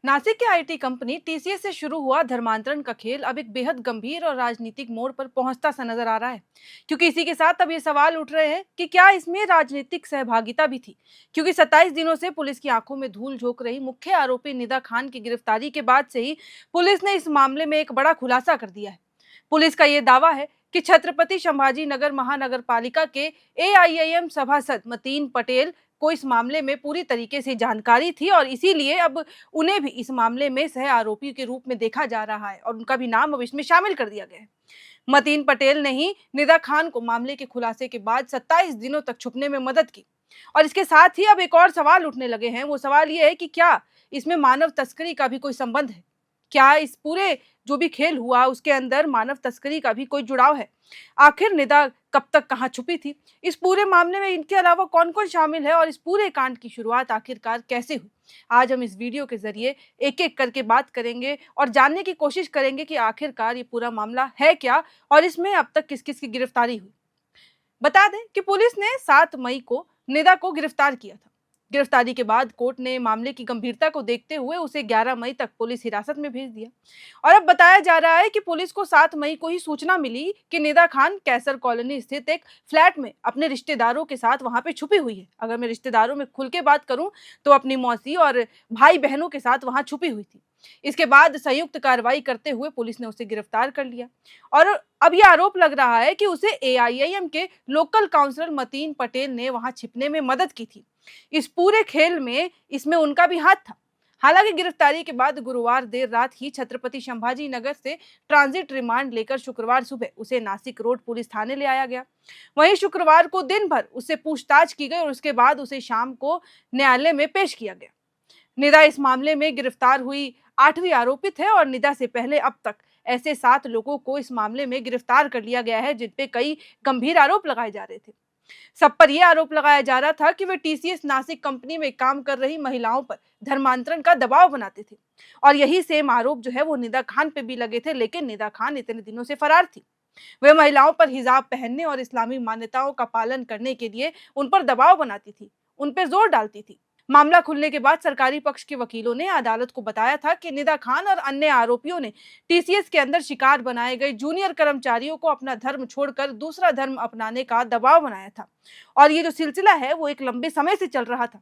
नासिक की IT company TCS से शुरू हुआ धर्मांतरण का खेल अब एक बेहद गंभीर और राजनीतिक मोड़ पर पहुंचता सा नजर आ रहा है। क्योंकि इसी के साथ अब ये सवाल उठ रहे हैं कि क्या इसमें राजनीतिक सहभागिता भी थी। क्योंकि 27 दिनों से पुलिस की आंखों में धूल झोंक रही मुख्य आरोपी निदा खान की गिरफ्तारी के बाद से ही पुलिस ने इस मामले में एक बड़ा खुलासा कर दिया है। पुलिस का ये दावा है कि छत्रपति संभाजी नगर महानगर पालिका के एआईएम सभासद मतीन पटेल को इस मामले में पूरी तरीके से जानकारी थी और इसीलिए अब उन्हें भी इस मामले में सह आरोपी के रूप में देखा जा रहा है और उनका भी नाम अब इसमें शामिल कर दिया गया है। मतीन पटेल ने ही निदा खान को मामले के खुलासे के बाद 27 दिनों तक छुपने में मदद की। और इसके साथ ही अब एक और सवाल उठने लगे हैं। वो सवाल ये है कि क्या इसमें मानव तस्करी का भी कोई संबंध है। क्या इस पूरे जो भी खेल हुआ उसके अंदर मानव तस्करी का भी कोई जुड़ाव है। आखिर निदा कब तक कहाँ छुपी थी, इस पूरे मामले में इनके अलावा कौन कौन शामिल है और इस पूरे कांड की शुरुआत आखिरकार कैसे हुई। आज हम इस वीडियो के जरिए एक एक करके बात करेंगे और जानने की कोशिश करेंगे कि आखिरकार ये पूरा मामला है क्या और इसमें अब तक किस किस की गिरफ्तारी हुई। बता दें कि पुलिस ने 7 मई को निदा को गिरफ्तार किया था। गिरफ्तारी के बाद कोर्ट ने मामले की गंभीरता को देखते हुए उसे 11 मई तक पुलिस हिरासत में भेज दिया। और अब बताया जा रहा है कि पुलिस को 7 मई को ही सूचना मिली कि निदा खान कैसर कॉलोनी स्थित एक फ्लैट में अपने रिश्तेदारों के साथ वहां पे छुपी हुई है। अगर मैं रिश्तेदारों में खुल के बात करूं तो अपनी मौसी और भाई बहनों के साथ वहां छुपी हुई थी। इसके बाद संयुक्त कार्रवाई करते हुए पुलिस ने उसे गिरफ्तार कर लिया। और अब यह आरोप लग रहा है कि उसे एआईएम के लोकल काउंसलर मतीन पटेल ने वहां छिपने में मदद की थी। इस पूरे खेल में इसमें उनका भी हाथ था। हालांकि गिरफ्तारी के बाद गुरुवार देर रात ही छत्रपति संभाजी नगर से ट्रांजिट रिमांड लेकर शुक्रवार सुबह उसे नासिक रोड पुलिस थाने ले आया गया। वहीं शुक्रवार को दिन भर उससे पूछताछ की गई और उसके बाद उसे शाम को न्यायालय में पेश किया गया। निदा इस मामले में गिरफ्तार हुई 8वीं आरोपित है और निदा से पहले अब तक ऐसे 7 लोगों को इस मामले में गिरफ्तार कर लिया गया है जिन पे कई गंभीर आरोप लगाए जा रहे थे। सब पर यह आरोप लगाया जा रहा था कि वे टीसीएस नासिक कंपनी में काम कर रही महिलाओं पर धर्मांतरण का दबाव बनाते थे। और यही सेम आरोप जो है वो निदा खान पे भी लगे थे, लेकिन निदा खान इतने दिनों से फरार थी। वे महिलाओं पर हिजाब पहनने और इस्लामी मान्यताओं का पालन करने के लिए उन पर दबाव बनाती थी, उन पर जोर डालती थी। मामला खुलने के बाद सरकारी पक्ष के वकीलों ने अदालत को बताया था कि निदा खान और अन्य आरोपियों ने टीसीएस के अंदर शिकार बनाए गए जूनियर कर्मचारियों को अपना धर्म छोड़कर दूसरा धर्म अपनाने का दबाव बनाया था। और ये जो सिलसिला है वो एक लंबे समय से चल रहा था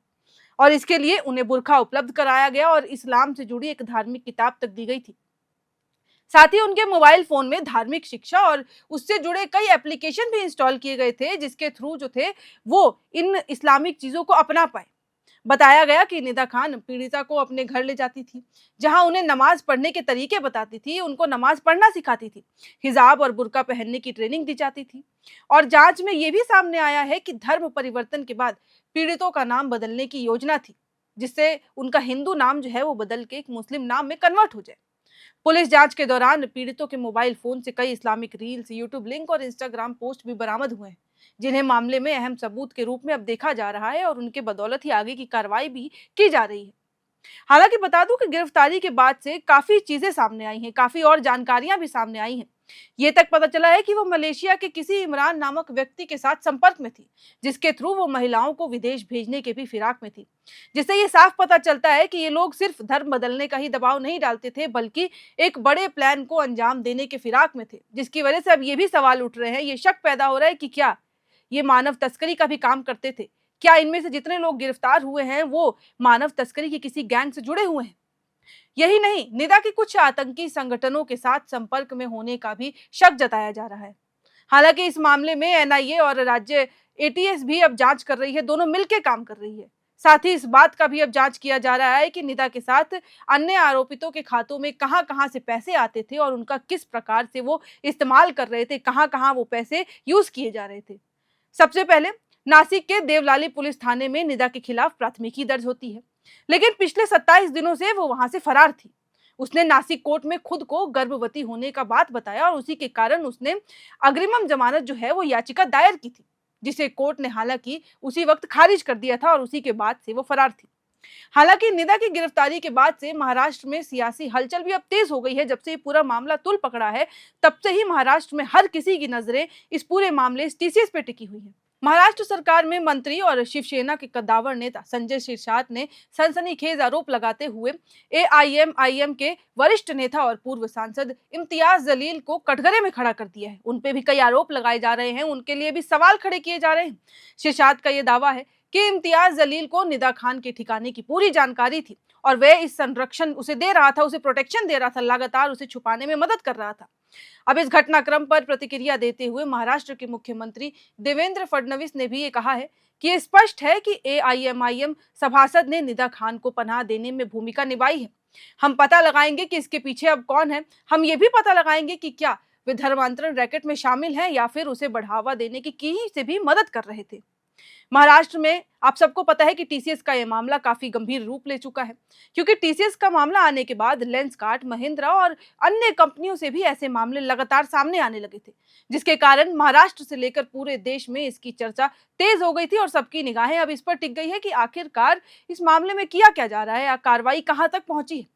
और इसके लिए उन्हें बुर्का उपलब्ध कराया गया और इस्लाम से जुड़ी एक धार्मिक किताब तक दी गई थी। साथ ही उनके मोबाइल फोन में धार्मिक शिक्षा और उससे जुड़े कई एप्लीकेशन भी इंस्टॉल किए गए थे जिसके थ्रू जो थे वो इन इस्लामिक चीजों को अपना पाए। बताया गया कि निदा खान पीड़िता को अपने घर ले जाती थी, जहां उन्हें नमाज पढ़ने के तरीके बताती थी, उनको नमाज पढ़ना सिखाती थी, हिजाब और बुर्का पहनने की ट्रेनिंग दी जाती थी। और जांच में यह भी सामने आया है कि धर्म परिवर्तन के बाद पीड़ितों का नाम बदलने की योजना थी, जिससे उनका हिंदू नाम जो है वो बदल के एक मुस्लिम नाम में कन्वर्ट हो जाए। पुलिस जांच के दौरान पीड़ितों के मोबाइल फोन से कई इस्लामिक रील्स, यूट्यूब लिंक और इंस्टाग्राम पोस्ट भी बरामद हुए हैं, जिन्हें मामले में अहम सबूत के रूप में अब देखा जा रहा है और उनके बदौलत ही आगे की कार्रवाई भी की जा रही है। हालांकि बता दूं कि गिरफ्तारी के बाद से काफी चीजें सामने आई हैं, काफी और जानकारियां भी सामने आई हैं। ये तक पता चला है कि वो मलेशिया के किसी इमरान नामक व्यक्ति के साथ संपर्क में थी, जिसके थ्रू वो महिलाओं को विदेश भेजने के भी फिराक में थी। जिससे ये साफ पता चलता है कि ये लोग सिर्फ धर्म बदलने का ही दबाव नहीं डालते थे, बल्कि एक बड़े प्लान को अंजाम देने के फिराक में थे। जिसकी वजह से अब ये भी सवाल उठ रहे हैं, ये शक पैदा हो रहा है कि क्या ये मानव तस्करी का भी काम करते थे। क्या इनमें से जितने लोग गिरफ्तार हुए हैं वो मानव तस्करी के किसी गैंग से जुड़े हुए हैं। यही नहीं, निदा के कुछ आतंकी संगठनों के साथ संपर्क में होने का भी शक जताया जा रहा है। हालांकि इस मामले में एनआईए और राज्य एटीएस भी अब जांच कर रही है, दोनों मिलकर काम कर रही है। साथ ही इस बात का भी अब जांच किया जा रहा है कि निदा के साथ अन्य आरोपितों के खातों में कहां-कहां से पैसे आते थे और उनका किस प्रकार से वो इस्तेमाल कर रहे थे, कहां-कहां वो पैसे यूज किए जा रहे थे। सबसे पहले नासिक के देवलाली पुलिस थाने में निदा के खिलाफ प्राथमिकी दर्ज होती है, लेकिन पिछले 27 दिनों से वो वहां से फरार थी। उसने नासिक कोर्ट में खुद को गर्भवती होने का बात बताया और उसी के कारण उसने अग्रिम जमानत जो है वो याचिका दायर की थी, जिसे कोर्ट ने हालांकि उसी वक्त खारिज कर दिया था और उसी के बाद से वो फरार थी। हालांकि निदा की गिरफ्तारी के बाद से महाराष्ट्र में सियासी हलचल भी अब तेज हो गई है। जब से ये पूरा मामला तुल पकड़ा है, तब से ही महाराष्ट्र में हर किसी की नजरें इस पूरे मामले टीसीएस पे टिकी हुई है। महाराष्ट्र सरकार में मंत्री और शिवसेना के कद्दावर नेता संजय शिरसाट ने सनसनीखेज आरोप लगाते हुए एआईएमआईएम के वरिष्ठ नेता और पूर्व सांसद इम्तियाज जलील को कटघरे में खड़ा कर दिया है। उन पे भी कई आरोप लगाए जा रहे हैं, उनके लिए भी सवाल खड़े किए जा रहे हैं। शिरसाट का यह दावा है कि इम्तियाज जलील को निदा खान के ठिकाने की पूरी जानकारी थी और वह इस संरक्षण उसे दे रहा था, उसे प्रोटेक्शन दे रहा था, लगातार उसे छुपाने में मदद कर रहा था। अब इस घटनाक्रम पर प्रतिक्रिया देते हुए महाराष्ट्र के मुख्यमंत्री देवेंद्र फडणवीस ने भी ये कहा है कि ये स्पष्ट है कि एआईएमआईएम सभासद ने निदा खान को पनाह देने में भूमिका निभाई है। हम पता लगाएंगे कि इसके पीछे अब कौन है। हम ये भी पता लगाएंगे कि क्या वे धर्मांतरण रैकेट में शामिल हैं या फिर उसे बढ़ावा देने की कहीं से भी मदद कर रहे थे। महाराष्ट्र में आप सबको पता है कि टीसीएस का यह मामला काफी गंभीर रूप ले चुका है, क्योंकि टीसीएस का मामला आने के बाद लेंसकार्ट, महिंद्रा और अन्य कंपनियों से भी ऐसे मामले लगातार सामने आने लगे थे, जिसके कारण महाराष्ट्र से लेकर पूरे देश में इसकी चर्चा तेज हो गई थी और सबकी निगाहें अब इस पर टिक गई है कि आखिरकार इस मामले में किया क्या जा रहा है, कार्रवाई कहां तक पहुंची है।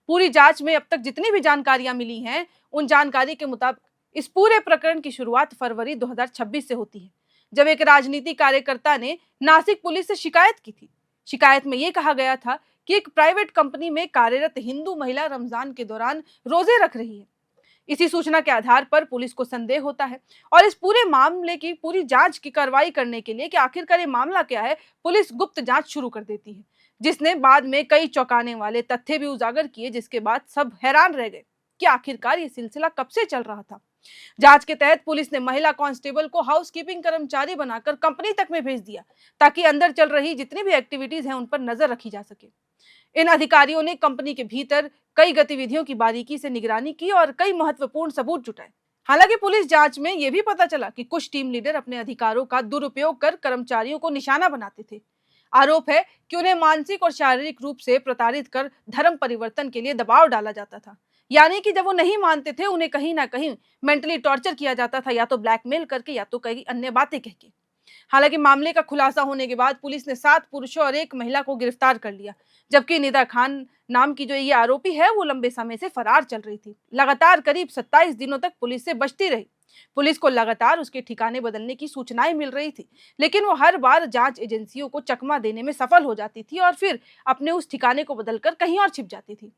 पूरी जांच में अब तक जितनी भी जानकारियां मिली हैं, उन जानकारी के मुताबिक इस पूरे प्रकरण की शुरुआत फरवरी 2026 से होती है, जब एक राजनीतिक कार्यकर्ता ने नासिक पुलिस से शिकायत की थी। शिकायत में यह कहा गया था कि एक प्राइवेट कंपनी में कार्यरत हिंदू महिला रमजान के दौरान रोजे रख रही है। इसी सूचना के आधार पर पुलिस को संदेह होता है और इस पूरे मामले की पूरी जांच की कार्रवाई करने के लिए कि आखिरकार ये मामला क्या है, पुलिस गुप्त जांच शुरू कर देती है, जिसने बाद में कई चौंकाने वाले तथ्य भी उजागर किए, जिसके बाद सब हैरान रह गए कि आखिरकार ये सिलसिला कब से चल रहा था। जांच के तहत पुलिस ने महिला कांस्टेबल को हाउसकीपिंग कर्मचारी बनाकर कंपनी तक में भेज दिया, ताकि अंदर चल रही जितनी भी एक्टिविटीज हैं उन पर नजर रखी जा सके। इन अधिकारियों ने कंपनी के भीतर कई गतिविधियों की बारीकी से निगरानी की और कई महत्वपूर्ण सबूत जुटाए। हालांकि पुलिस जांच में यह भी पता चला कि कुछ टीम लीडर अपने अधिकारों का दुरुपयोग कर कर्मचारियों को निशाना बनाते थे। आरोप है कि उन्हें मानसिक और शारीरिक रूप से प्रताड़ित कर धर्म परिवर्तन के लिए दबाव डाला जाता था, यानी कि जब वो नहीं मानते थे उन्हें कहीं ना कहीं मेंटली टॉर्चर किया जाता था, या तो ब्लैकमेल करके या तो कई अन्य बातें कह के। हालांकि मामले का खुलासा होने के बाद पुलिस ने 7 पुरुषों और 1 महिला को गिरफ्तार कर लिया, जबकि निदा खान नाम की जो ये आरोपी है वो लंबे समय से फरार चल रही थी। लगातार करीब 27 दिनों तक पुलिस से बचती रही। पुलिस को लगातार उसके ठिकाने बदलने की सूचनाएं मिल रही थी, लेकिन वो हर बार जांच एजेंसियों को चकमा देने में सफल हो जाती थी और फिर अपने उस ठिकाने को बदलकर कहीं और छिप जाती थी।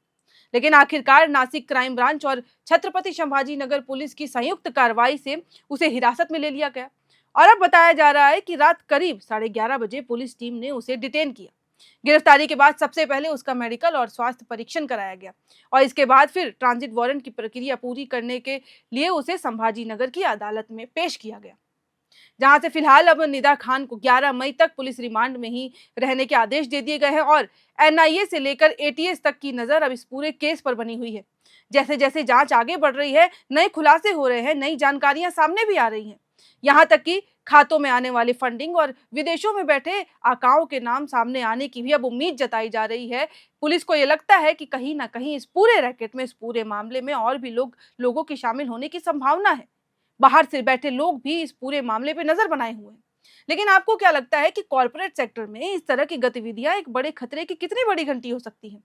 लेकिन आखिरकार नासिक क्राइम ब्रांच और छत्रपति संभाजी नगर पुलिस की संयुक्त कार्रवाई से उसे हिरासत में ले लिया गया और अब बताया जा रहा है कि रात करीब 11:30 बजे पुलिस टीम ने उसे डिटेन किया। गिरफ्तारी के बाद सबसे पहले उसका मेडिकल और स्वास्थ्य परीक्षण कराया गया और इसके बाद फिर ट्रांजिट वारंट की प्रक्रिया पूरी करने के लिए उसे संभाजी नगर की अदालत में पेश किया गया, जहां से फिलहाल अब निदा खान को 11 मई तक पुलिस रिमांड में ही रहने के आदेश दे दिए गए हैं और एनआईए से लेकर एटीएस तक की नजर अब इस पूरे केस पर बनी हुई है। जैसे जैसे जांच आगे बढ़ रही है, नए खुलासे हो रहे हैं, नई जानकारियां सामने भी आ रही हैं। यहां तक कि खातों में आने वाली फंडिंग और विदेशों में बैठे आकाओं के नाम सामने आने की भी अब उम्मीद जताई जा रही है। पुलिस को यह लगता है कि कहीं ना कहीं इस पूरे रैकेट में, इस पूरे मामले में और भी लोगों के शामिल होने की संभावना है। बाहर से बैठे लोग भी इस पूरे मामले पे नजर बनाए हुए हैं। लेकिन आपको क्या लगता है कि कॉर्पोरेट सेक्टर में इस तरह की गतिविधियां एक बड़े खतरे की कितनी बड़ी घंटी हो सकती हैं?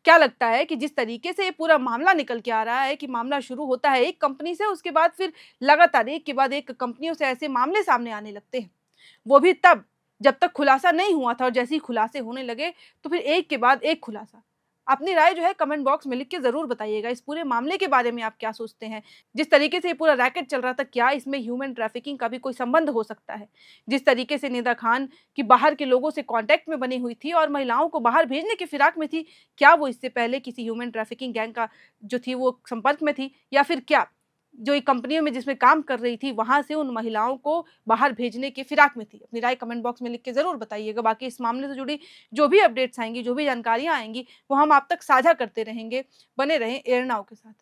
क्या लगता है कि जिस तरीके से ये पूरा मामला निकल के आ रहा है कि मामला शुरू होता है एक कंपनी से, उसके बाद फिर लगातार एक के बाद एक कंपनियों से ऐसे मामले सामने आने लगते हैं, वो भी तब जब तक खुलासा नहीं हुआ था, और जैसे ही खुलासे होने लगे तो फिर एक के बाद एक खुलासा। अपनी राय जो है कमेंट बॉक्स में लिख के जरूर बताइएगा। इस पूरे मामले के बारे में आप क्या सोचते हैं? जिस तरीके से ये पूरा रैकेट चल रहा था, क्या इसमें ह्यूमन ट्रैफिकिंग का भी कोई संबंध हो सकता है? जिस तरीके से निदा खान की बाहर के लोगों से कांटेक्ट में बनी हुई थी और महिलाओं को बाहर भेजने की फिराक में थी, क्या वो इससे पहले किसी ह्यूमन ट्रैफिकिंग गैंग का जो थी वो संपर्क में थी, या फिर क्या जो ये कंपनियों में जिसमें काम कर रही थी वहां से उन महिलाओं को बाहर भेजने की फिराक में थी? अपनी राय कमेंट बॉक्स में लिख के जरूर बताइएगा। बाकी इस मामले से जुड़ी जो भी अपडेट्स आएंगी, जो भी जानकारियां आएंगी, वो हम आप तक साझा करते रहेंगे। बने रहें एयर नाउ के साथ।